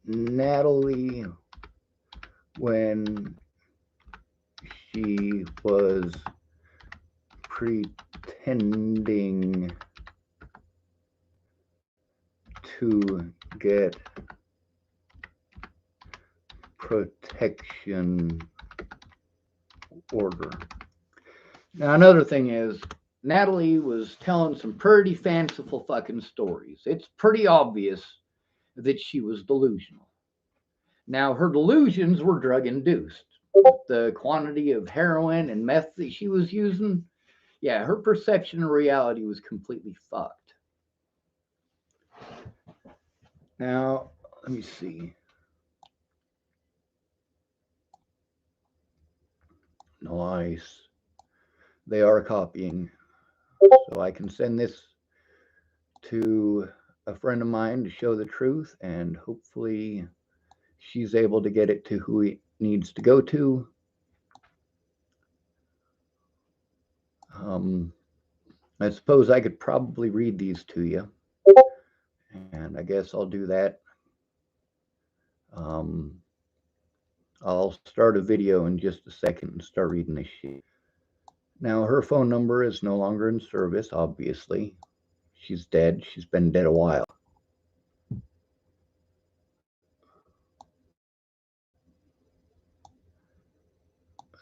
Natalie, when she was pretending to get protection order. Now, another thing is, Natalie was telling some pretty fanciful fucking stories. It's pretty obvious that she was delusional. Now, her delusions were drug induced. The quantity of heroin and meth that she was using, yeah, her perception of reality was completely fucked. Now, let me see. Nice. They are copying. So I can send this to a friend of mine to show the truth, and hopefully she's able to get it to who it needs to go to. I suppose I could probably read these to you, and I guess I'll do that. Um, I'll start a video in just a second and start reading this shit. Now, her phone number is no longer in service, obviously. She's dead. She's been dead a while.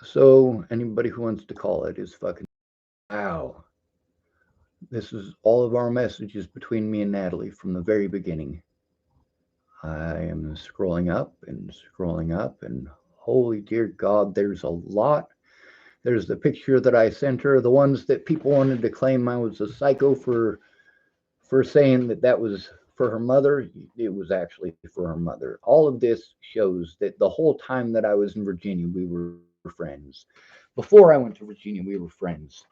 So, anybody who wants to call it is fucking. Wow. This is all of our messages between me and Natalie from the very beginning. I am scrolling up, and holy dear God, there's a lot. There's the picture that I sent her, the ones that people wanted to claim I was a psycho for saying that that was for her mother. It was actually for her mother. All of this shows that the whole time that I was in Virginia, we were friends. Before I went to Virginia, we were friends.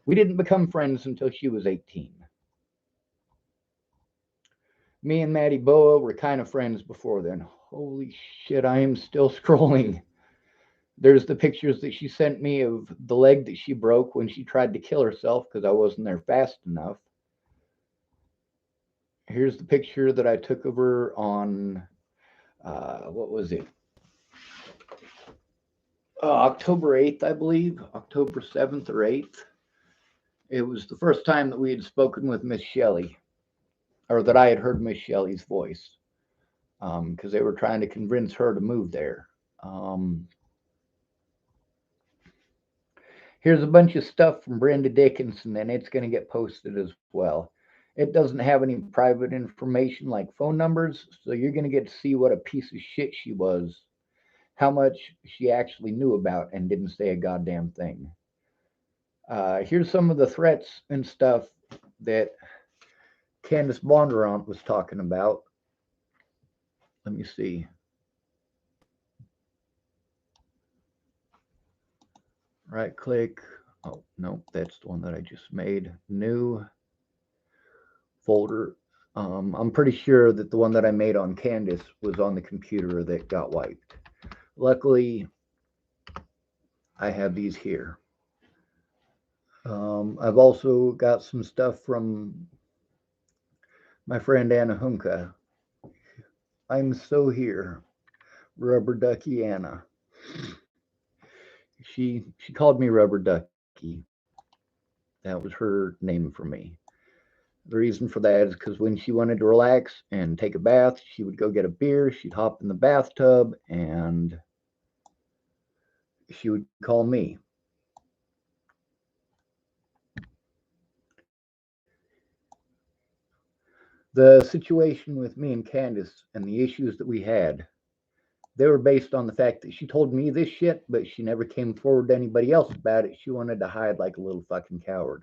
We didn't become friends until she was 18. Me and Maddie Boa were kind of friends before then. Holy shit, I am still scrolling. There's the pictures that she sent me of the leg that she broke when she tried to kill herself because I wasn't there fast enough. Here's the picture that I took of her on, what was it? October 8th, I believe, October 7th or 8th. It was the first time that we had spoken with Miss Shelley, or that I had heard Miss Shelley's voice, because they were trying to convince her to move there. Here's a bunch of stuff from Brenda Dickinson, and it's going to get posted as well. It doesn't have any private information like phone numbers, so you're going to get to see what a piece of shit she was, how much she actually knew about and didn't say a goddamn thing. Here's some of the threats and stuff that Candace Bondurant was talking about. Let me see. Right click. Oh, no, that's the one that I just made. New folder. I'm pretty sure that the one that I made on Candace was on the computer that got wiped. Luckily, I have these here. I've also got some stuff from my friend Anna Hunka. I'm so here, Rubber Ducky Anna. She called me Rubber Ducky. That was her name for me. The reason for that is because when she wanted to relax and take a bath, she would go get a beer. She'd hop in the bathtub and she would call me. The situation with me and Candace and the issues that we had, they were based on the fact that she told me this shit, but she never came forward to anybody else about it. She wanted to hide like a little fucking coward.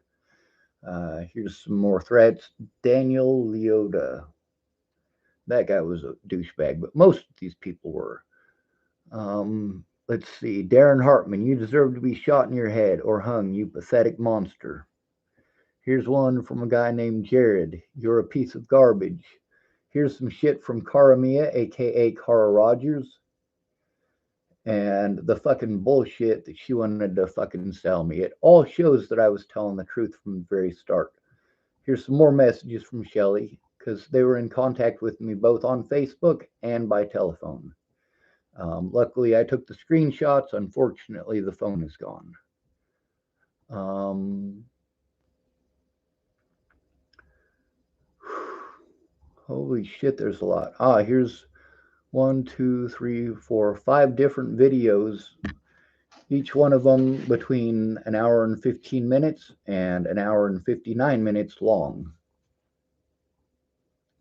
Here's some more threats. Daniel Leota. That guy was a douchebag, but most of these people were. Let's see. Darren Hartman, you deserve to be shot in your head or hung, you pathetic monster. Here's one from a guy named Jared. You're a piece of garbage. Here's some shit from Cara Mia, aka Cara Rogers. And the fucking bullshit that she wanted to fucking sell me. It all shows that I was telling the truth from the very start. Here's some more messages from Shelly, because they were in contact with me both on Facebook and by telephone. Luckily, I took the screenshots. Unfortunately, the phone is gone. Holy shit, there's a lot. Here's 5 different videos, each one of them between an hour and 15 minutes and an hour and 59 minutes long.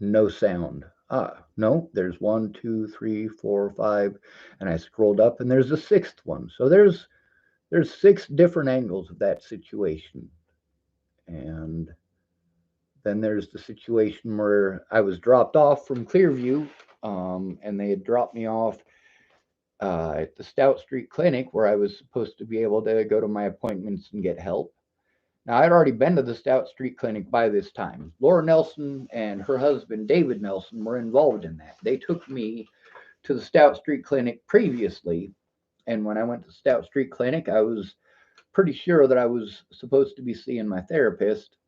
No sound. No, there's 1, 2, 3, 4, 5, and I scrolled up and there's a 6th one. So there's 6 different angles of that situation. And Then there's the situation where I was dropped off from Clearview, and they had dropped me off at the Stout Street Clinic where I was supposed to be able to go to my appointments and get help. Now, I'd already been to the Stout Street Clinic by this time. Laura Nelson and her husband, David Nelson, were involved in that. They took me to the Stout Street Clinic previously, and when I went to Stout Street Clinic, I was pretty sure that I was supposed to be seeing my therapist,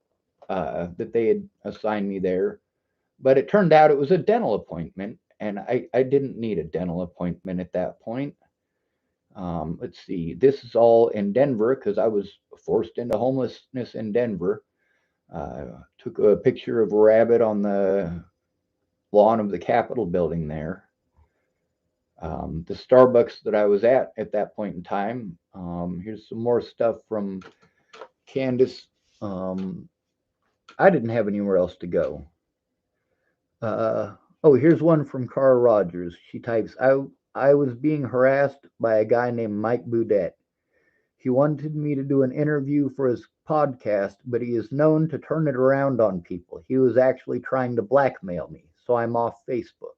that they had assigned me there. But it turned out it was a dental appointment, and I didn't need a dental appointment at that point. Let's see, this is all in Denver because I was forced into homelessness in Denver. Took a picture of a rabbit on the lawn of the Capitol building there. The Starbucks that I was at that point in time. Here's some more stuff from Candace. I didn't have anywhere else to go. Oh, here's one from Cara Rogers. She types, I was being harassed by a guy named Mike Boudet. He wanted me to do an interview for his podcast, but he is known to turn it around on people. He was actually trying to blackmail me, so I'm off Facebook.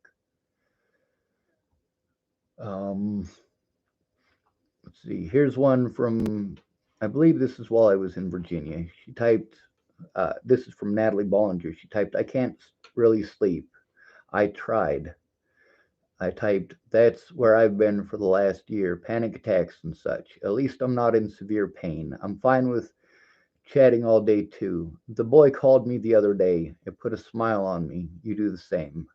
Let's see. Here's one from, I believe this is while I was in Virginia. She typed, this is from Natalie Bollinger. She typed, I can't really sleep. I tried. I typed, that's where I've been for the last year, panic attacks and such. At least I'm not in severe pain. I'm fine with chatting all day too. The boy called me the other day. It put a smile on me. You do the same.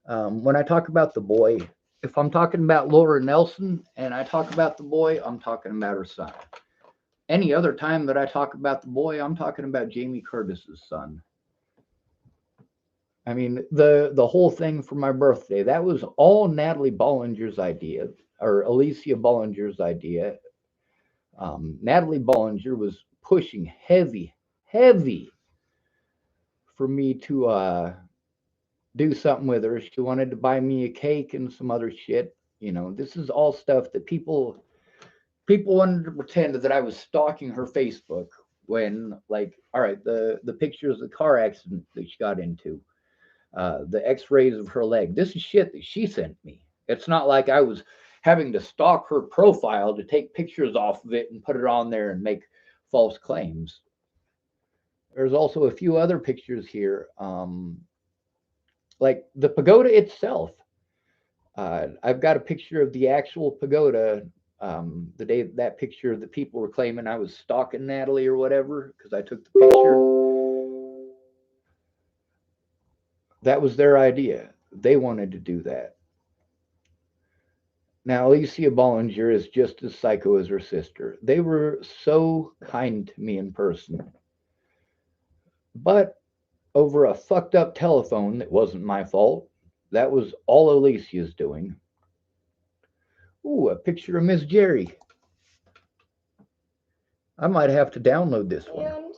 When I talk about the boy, if I'm talking about Laura Nelson and I talk about the boy, I'm talking about her son. Any other time that I talk about the boy, I'm talking about Jamie Curtis's son. I mean, the whole thing for my birthday, that was all Natalie Bollinger's idea, or Alicia Bollinger's idea. Natalie Bollinger was pushing heavy for me to do something with her. She wanted to buy me a cake and some other shit. You know, this is all stuff that people wanted to pretend that I was stalking her Facebook when, like, all right, the pictures of the car accident that she got into, the X-rays of her leg. This is shit that she sent me. It's not like I was having to stalk her profile to take pictures off of it and put it on there and make false claims. There's also a few other pictures here, like the pagoda itself. I've got a picture of the actual pagoda. The day that picture that people were claiming I was stalking Natalie or whatever because I took the picture. That was their idea. They wanted to do that. Now, Alicia Bollinger is just as psycho as her sister. They were so kind to me in person. But over a fucked up telephone that wasn't my fault, that was all Alicia's doing. Ooh, a picture of Miss Jerry. I might have to download this one.